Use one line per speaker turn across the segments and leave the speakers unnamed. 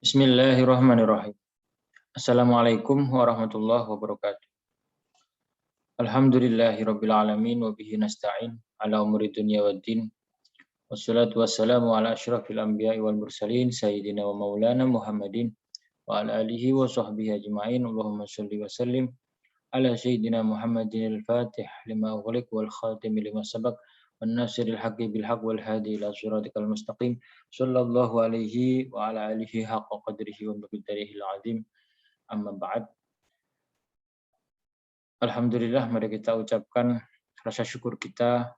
Bismillahirrahmanirrahim. Assalamualaikum warahmatullahi wabarakatuh. Alhamdulillahirabbil alamin wa bihi nasta'in ala umuri dunya waddin. Wassalatu wassalamu ala asyrafil anbiya'i wal mursalin sayyidina wa maulana Muhammadin wa ala alihi wa sahbihi ajma'in. Allahumma shalli wa sallim ala sayyidina Muhammadin al-Fatih lima ughliq wal khatim lima sabaq wan nasiril haqqi bil haqq wal hadi ila siratikal mustaqim sallallahu alaihi wa ala alihi haqqa qadrihi wa miqdarihi al-azim. Amma ba'd. Alhamdulillah, mari kita ucapkan rasa syukur kita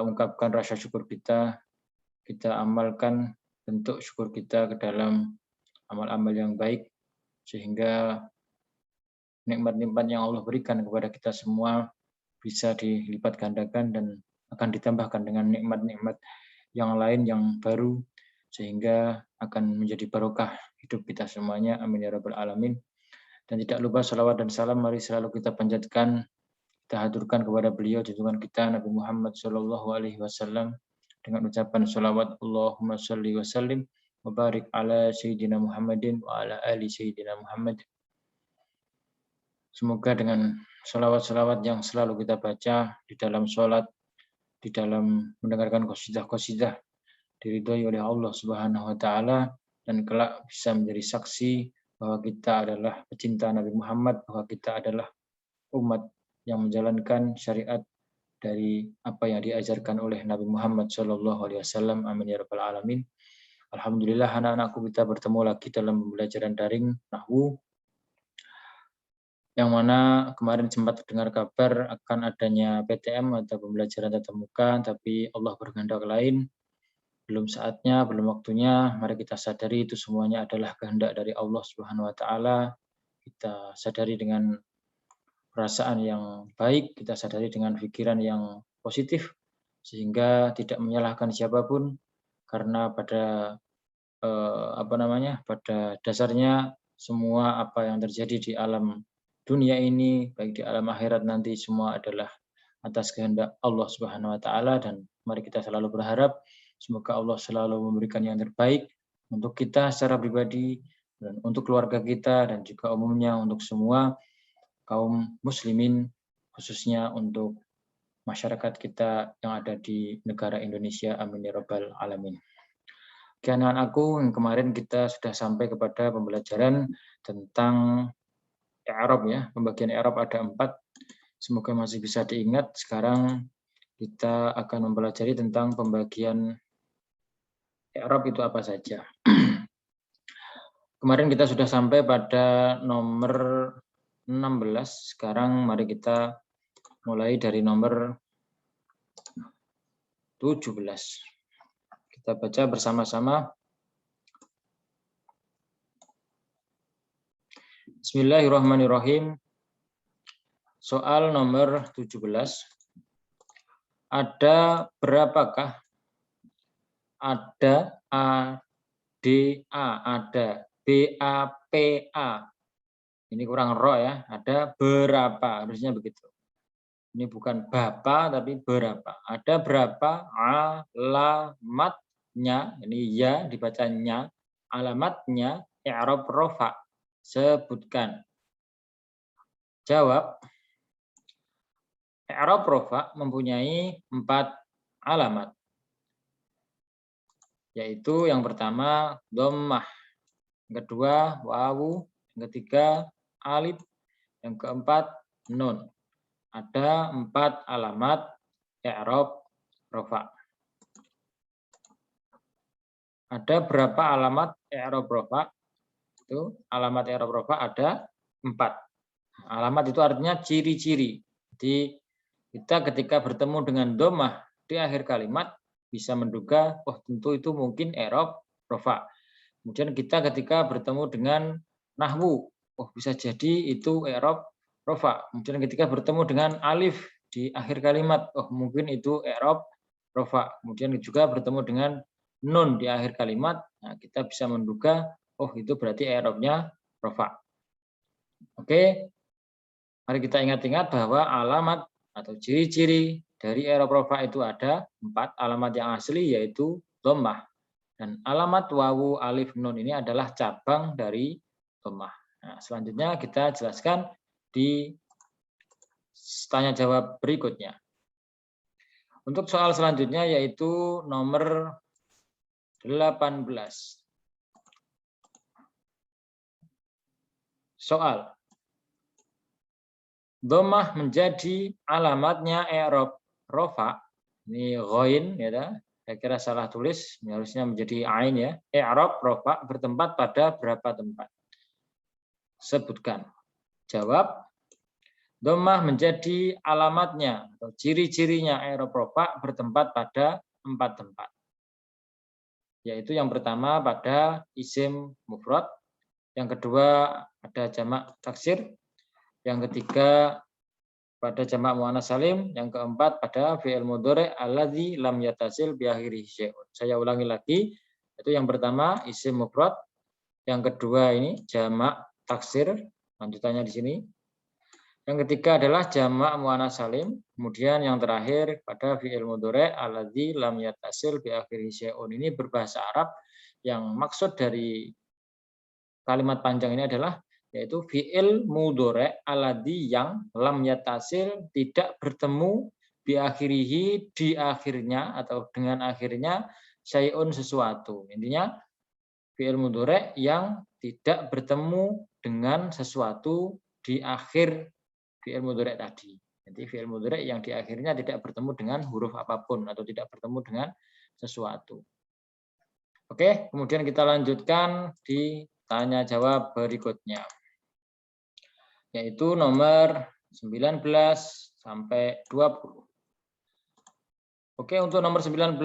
ungkapkan rasa syukur kita amalkan bentuk syukur kita ke dalam amal-amal yang baik, sehingga nikmat-nikmat yang Allah berikan kepada kita semua bisa dilipat gandakan dan akan ditambahkan dengan nikmat-nikmat yang lain yang baru, sehingga akan menjadi barokah hidup kita semuanya. Amin ya rabbal alamin. Dan tidak lupa salawat dan salam mari selalu kita panjatkan, kita haturkan kepada beliau junjungan kita Nabi Muhammad Shallallahu Alaihi Wasallam dengan ucapan salawat Allahumma sholli wa sallim wa barik ala sayyidina Muhammadin wa ala ali sayyidina Muhammad. Semoga dengan salawat-salawat yang selalu kita baca di dalam sholat, di dalam mendengarkan qasidah-qasidah, diridhoi oleh Allah Subhanahu wa taala, dan kelak bisa menjadi saksi bahwa kita adalah pecinta Nabi Muhammad, bahwa kita adalah umat yang menjalankan syariat dari apa yang diajarkan oleh Nabi Muhammad Shallallahu Alaihi Wasallam. Amin ya rabbal alamin. Alhamdulillah, anak-anakku, kita bertemu lagi dalam pembelajaran daring Nahwu, yang mana kemarin sempat dengar kabar akan adanya PTM atau pembelajaran tatap muka, tapi Allah berkehendak lain. Belum saatnya, belum waktunya. Mari kita sadari itu semuanya adalah kehendak dari Allah Subhanahu wa taala. Kita sadari dengan perasaan yang baik, kita sadari dengan pikiran yang positif, sehingga tidak menyalahkan siapapun, karena pada pada dasarnya semua apa yang terjadi di alam dunia ini, baik di alam akhirat nanti, semua adalah atas kehendak Allah Subhanahu wa taala. Dan mari kita selalu berharap semoga Allah selalu memberikan yang terbaik untuk kita secara pribadi dan untuk keluarga kita, dan juga umumnya untuk semua kaum muslimin, khususnya untuk masyarakat kita yang ada di negara Indonesia. Amin ya rabbal alamin. Oke, anak-anakku, yang kemarin kita sudah sampai kepada pembelajaran tentang i'rab ya. Pembagian i'rab ada 4. Semoga masih bisa diingat. Sekarang kita akan mempelajari tentang pembagian i'rab itu apa saja. Kemarin kita sudah sampai pada nomor 16. Sekarang mari kita mulai dari nomor 17. Kita baca bersama-sama. Bismillahirrahmanirrahim. Soal nomor 17. Ada berapakah? Ada A-D-A, ada B-A-P-A. Ini kurang ro ya. Ada berapa, harusnya begitu. Ini bukan bapa tapi berapa. Ada berapa alamatnya, ini ya dibacanya, alamatnya i'rab rofa. Sebutkan. Jawab. I'rab rofa mempunyai 4 alamat. Yaitu yang pertama dhammah, yang kedua wawu, yang ketiga alif, yang keempat nun. Ada 4 alamat i'rab rofa. Ada berapa alamat i'rab rofa? Itu alamat i'rab rofa ada 4. Alamat itu artinya ciri-ciri. Jadi kita ketika bertemu dengan dhammah di akhir kalimat bisa menduga, oh tentu itu mungkin i'rab rofa. Kemudian kita ketika bertemu dengan nahwu, oh bisa jadi itu i'rab rofa. Kemudian ketika bertemu dengan alif di akhir kalimat, oh mungkin itu i'rab rofa. Kemudian juga bertemu dengan nun di akhir kalimat, nah kita bisa menduga, oh itu berarti i'rabnya rofa. Oke, mari kita ingat-ingat bahwa alamat atau ciri-ciri dari i'rab rofa itu ada 4. Alamat yang asli yaitu dhammah. Dan alamat wawu alif nun ini adalah cabang dari dhammah. Nah, selanjutnya kita jelaskan di tanya jawab berikutnya. Untuk soal selanjutnya yaitu nomor 18. Soal. Dhammah menjadi alamatnya i'rab rofa. Ini ghain ya. Saya kira salah tulis, harusnya menjadi ain ya. I'rab rofa bertempat pada berapa tempat? Sebutkan. Jawab. Dhammah menjadi alamatnya atau ciri-cirinya i'rab rofa bertempat pada 4 tempat. Yaitu yang pertama pada isim mufrad, yang kedua ada jamak taksir, yang ketiga pada jamak muannats salim, yang keempat pada fi'il mudhari' alladzi lam yattasil bi akhirih syai'un. Saya ulangi lagi, itu yang pertama isim mufrad, yang kedua ini jamak taksir, lanjutannya di sini. Yang ketiga adalah jamak muannats salim, kemudian yang terakhir pada fi'il mudhari' alladzi lam yattasil bi akhirih syai'un. Ini berbahasa Arab yang maksud dari kalimat panjang ini adalah yaitu fi'il mudhari' alladzi yang lam yattasil tidak bertemu bi akhirih di akhirnya atau dengan akhirnya syai'un sesuatu. Intinya fi'il mudhari' yang tidak bertemu dengan sesuatu di akhir fi'il mudhari' tadi. Jadi fi'il mudhari' yang di akhirnya tidak bertemu dengan huruf apapun atau tidak bertemu dengan sesuatu. Oke, kemudian kita lanjutkan di tanya jawab berikutnya. Yaitu nomor 19 sampai 20. Oke, untuk nomor 19,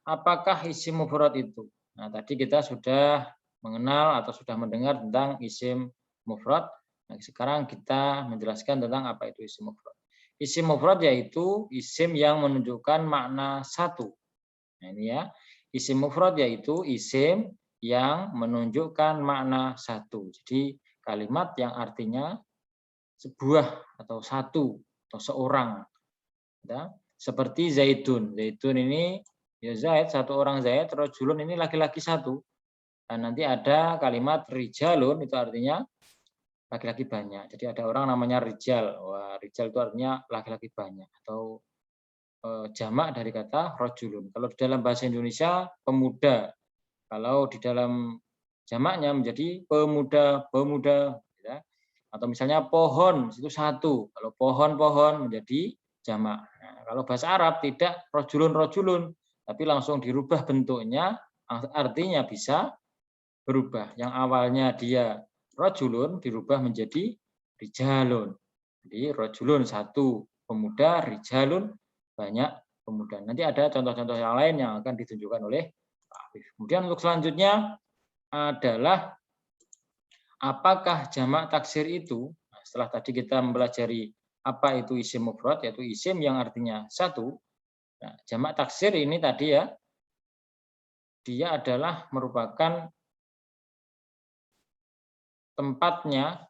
apakah isim mufrad itu? Nah, tadi kita sudah mengenal atau sudah mendengar tentang isim mufrad. Nah, sekarang kita menjelaskan tentang apa itu isim mufrad. Isim mufrad yaitu isim yang menunjukkan makna satu. Nah, ini ya. Isim mufrad yaitu isim yang menunjukkan makna satu. Jadi kalimat yang artinya sebuah atau satu atau seorang. Ya. Seperti Zaidun. Zaidun ini ya Zaid, satu orang Zaid, rajulun ini laki-laki satu. Dan nanti ada kalimat rijalun, itu artinya laki-laki banyak. Jadi ada orang namanya rijal. Wah, rijal itu artinya laki-laki banyak atau jamak dari kata rajulun. Kalau di dalam bahasa Indonesia pemuda. Kalau di dalam jamaknya menjadi pemuda-pemuda ya. Atau misalnya pohon itu satu. Kalau pohon-pohon menjadi jamak. Nah, kalau bahasa Arab tidak rajulun-rajulun, tapi langsung dirubah bentuknya, artinya bisa berubah. Yang awalnya dia rajulun dirubah menjadi rijalun. Jadi rajulun satu pemuda, rijalun banyak pemuda. Nanti ada contoh-contoh yang lain yang akan ditunjukkan oleh Pak Afif. Kemudian untuk selanjutnya adalah apakah jamak taksir itu? Nah, setelah tadi kita mempelajari apa itu isim mufrad, yaitu isim yang artinya satu. Nah, jamak taksir ini tadi ya, dia adalah merupakan tempatnya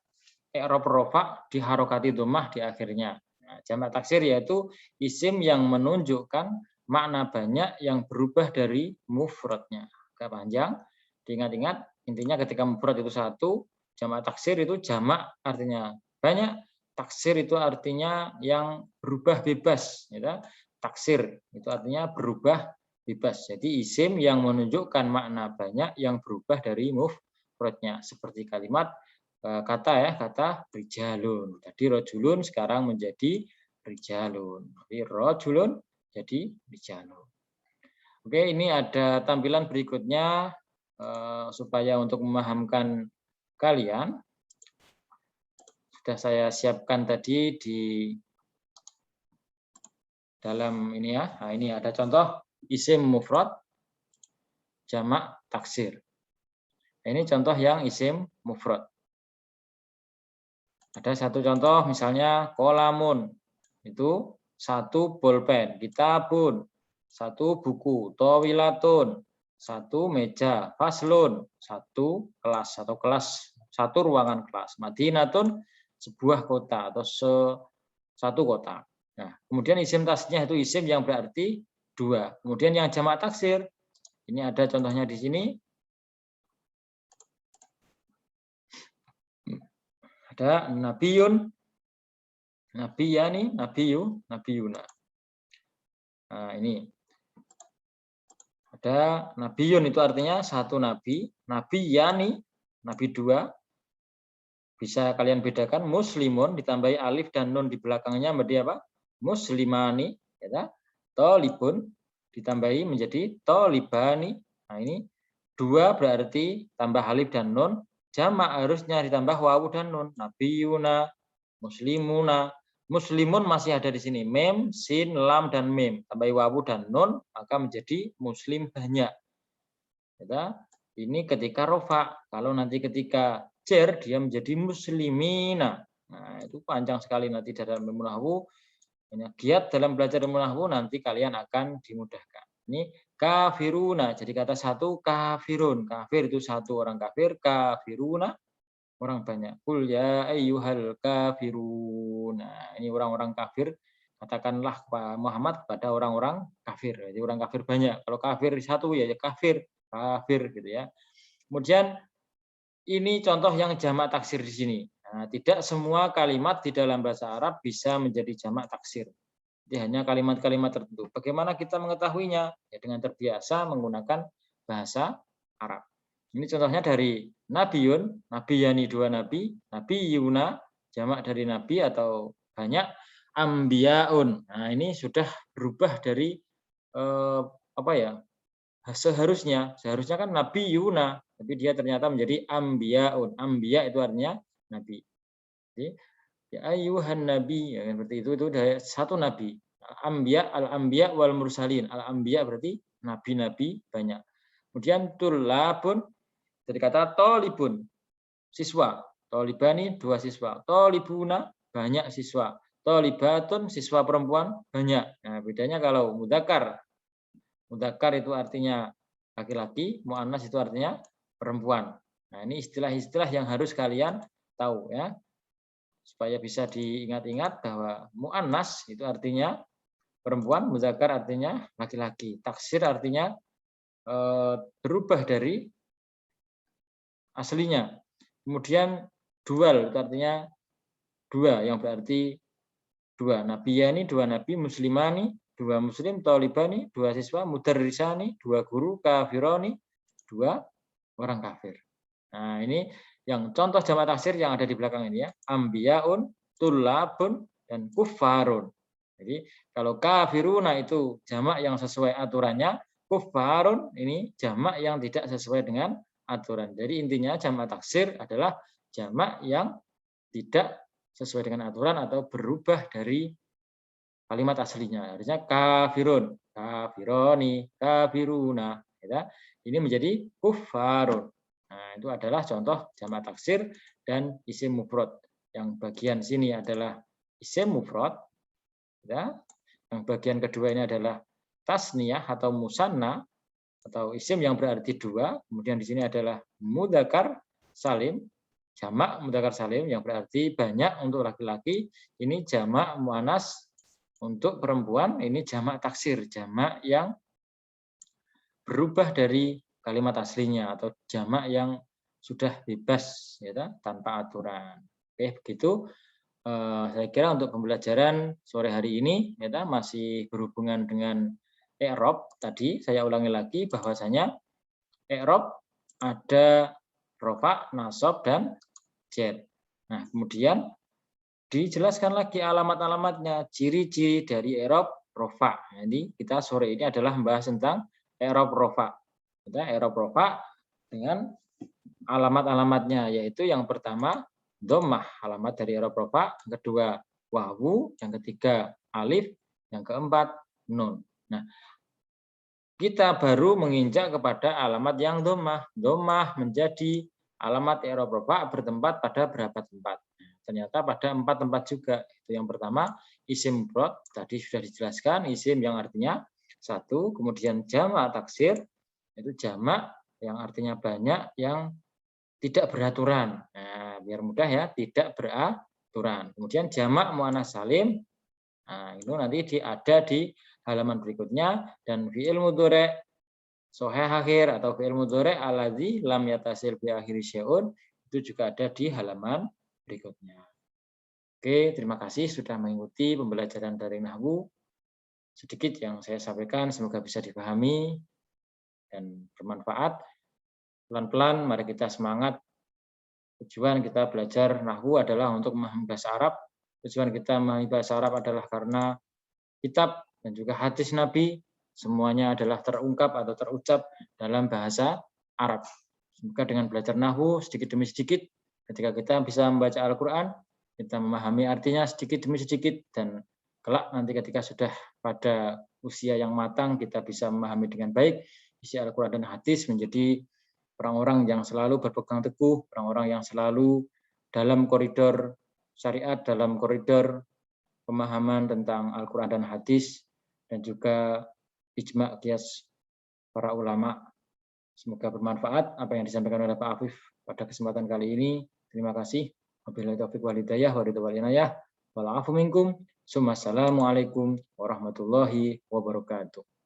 i'rab rofa diharokati dhammah di akhirnya. Nah, jamak taksir yaitu isim yang menunjukkan makna banyak yang berubah dari mufradnya. Agak panjang, diingat-ingat intinya ketika mufrad itu satu, jamak taksir itu jamak artinya banyak, taksir itu artinya yang berubah bebas. Ya. Taksir itu artinya berubah bebas. Jadi isim yang menunjukkan makna banyak yang berubah dari mufradnya. Seperti kalimat kata rijalun. Tadi rojulun sekarang menjadi rijalun. Jadi rojulun jadi rijalun. Oke, ini ada tampilan berikutnya supaya untuk memahamkan kalian. Sudah saya siapkan tadi di dalam ini ya. Nah, ini ada contoh isim mufrad jamak taksir. Ini contoh yang isim mufrad. Ada satu contoh misalnya kolamun, itu satu bolpen, kitabun, satu buku, towilatun, satu meja, faslun, satu kelas atau kelas, satu ruangan kelas, madinatun, sebuah kota atau satu kota. Nah, kemudian isim tasnya itu isim yang berarti dua. Kemudian yang jamak taksir Ini ada contohnya di sini. Ada nabiyun, nabiyani, nabiyuna. Nah, ini. Ada nabiyun itu artinya satu nabi, nabiyani, nabi dua. Bisa kalian bedakan muslimun ditambahi alif dan nun di belakangnya menjadi apa? Muslimani, ya. Tolibun ditambahi menjadi tolibani. Nah, ini dua berarti tambah alif dan nun, jamak harusnya ditambah wawu dan nun. Nabiyuna, muslimuna. Muslimun masih ada di sini, mem, sin, lam dan mem. Tambahi wawu dan nun maka menjadi muslim banyak. Ya, ini ketika rofa. Kalau nanti ketika jar dia menjadi muslimina. Nah, itu panjang sekali nanti dalam ilmu nahwu. Giat dalam belajar ilmu nahwu nanti kalian akan dimudahkan. Ini kafiruna. Jadi kata satu kafirun. Kafir itu satu orang kafir, kafiruna orang banyak. Qul ya ayyuhal kafirun. Nah, ini orang-orang kafir. Katakanlah Pak Muhammad kepada orang-orang kafir. Jadi orang kafir banyak. Kalau kafir satu ya kafir gitu ya. Kemudian ini contoh yang jamak taksir di sini. Nah, tidak semua kalimat di dalam bahasa Arab bisa menjadi jamak taksir. Jadi hanya kalimat-kalimat tertentu. Bagaimana kita mengetahuinya? Ya dengan terbiasa menggunakan bahasa Arab. Ini contohnya dari nabiyun, nabiyani dua nabi, nabiyuna jamak dari nabi atau banyak, ambiyaun. Nah, ini sudah berubah dari apa ya? Seharusnya kan Nabi Yuna, tapi dia ternyata menjadi ambiyaun. Ambiya itu artinya nabi. Jadi, ya ayyuhan nabi, ya, seperti itu dari satu nabi. Ambiya, al-ambiya wal mursalin. Al-ambiya berarti nabi-nabi banyak. Kemudian tulabun dari kata tolibun, siswa. Tolibani dua siswa. Tolibuna banyak siswa. Tolibatun siswa perempuan banyak. Nah, bedanya kalau mudzakkar. Mudzakkar itu artinya laki-laki, muannas itu artinya perempuan. Nah, ini istilah-istilah yang harus kalian tahu ya. Supaya bisa diingat-ingat bahwa muannas itu artinya perempuan, mudzakkar artinya laki-laki. Taksir artinya berubah dari aslinya. Kemudian dual itu artinya dua, yang berarti dua. Nabiyani dua nabi, muslimani dua muslim, tolibani dua siswa, mudarrisani dua guru, kafironi dua orang kafir. Nah, ini yang contoh jamak taksir yang ada di belakang ini ya. Ambiyaun, tulabun, dan kuffarun. Jadi kalau kafiruna itu jamak yang sesuai aturannya, kuffarun ini jamak yang tidak sesuai dengan aturan. Jadi intinya jamak taksir adalah jamak yang tidak sesuai dengan aturan atau berubah dari kalimat aslinya. Harusnya kafirun, kafironi, kafiruna. Ya. Ini menjadi kuffarun. Nah, itu adalah contoh jamak taksir dan isim mufrad. Yang bagian sini adalah isim mufrad. Ya. Yang bagian kedua ini adalah tasniyah atau musanna atau isim yang berarti dua. Kemudian di sini adalah mudzakkar salim, jamak mudzakkar salim yang berarti banyak untuk laki-laki. Ini jamak muannas untuk perempuan, ini jamak taksir, jamak yang berubah dari kalimat aslinya atau jamak yang sudah bebas ya, tanpa aturan. Oke, begitu. Saya kira untuk pembelajaran sore hari ini ya, masih berhubungan dengan i'rab. Tadi saya ulangi lagi bahwasanya i'rab ada rofa, nasab, dan jar. Nah, kemudian dijelaskan lagi alamat-alamatnya, ciri-ciri dari i'rab rofa. Jadi kita sore ini adalah membahas tentang i'rab rofa. Kita i'rab rofa dengan alamat-alamatnya, yaitu yang pertama dhammah, alamat dari i'rab rofa, yang kedua wawu, yang ketiga alif, yang keempat nun. Nah, kita baru menginjak kepada alamat yang dhammah. Dhammah menjadi alamat i'rab rofa bertempat pada berapa tempat? Ternyata pada 4 tempat juga. Itu yang pertama, isim mufrad, tadi sudah dijelaskan, isim yang artinya satu, kemudian jamak taksir, itu jamak yang artinya banyak, yang tidak beraturan. Nah, biar mudah ya, tidak beraturan. Kemudian jamak muannats salim, nah, itu nanti ada di halaman berikutnya, dan fi'il mudhari' Sahih akhir atau fi'il mudhari' alladzi lam yatasil bi akhiri syai'un itu juga ada di halaman berikutnya. Oke, terima kasih sudah mengikuti pembelajaran dari Nahwu. Sedikit yang saya sampaikan semoga bisa dipahami dan bermanfaat. Pelan-pelan mari kita semangat. Tujuan kita belajar Nahwu adalah untuk memahami bahasa Arab. Tujuan kita memahami bahasa Arab adalah karena kitab dan juga hadis Nabi semuanya adalah terungkap atau terucap dalam bahasa Arab. Semoga dengan belajar Nahwu sedikit demi sedikit, ketika kita bisa membaca Al-Quran, kita memahami artinya sedikit demi sedikit, dan kelak nanti ketika sudah pada usia yang matang, kita bisa memahami dengan baik isi Al-Quran dan hadis, menjadi orang-orang yang selalu berpegang teguh, orang-orang yang selalu dalam koridor syariat, dalam koridor pemahaman tentang Al-Quran dan hadis, dan juga ijma' qiyas para ulama. Semoga bermanfaat apa yang disampaikan oleh Pak Afif pada kesempatan kali ini. Terima kasih. Wabillahi taufiq wal hidayah wa ridha wal inayah. Wal afu minkum. Assalamualaikum warahmatullahi wabarakatuh.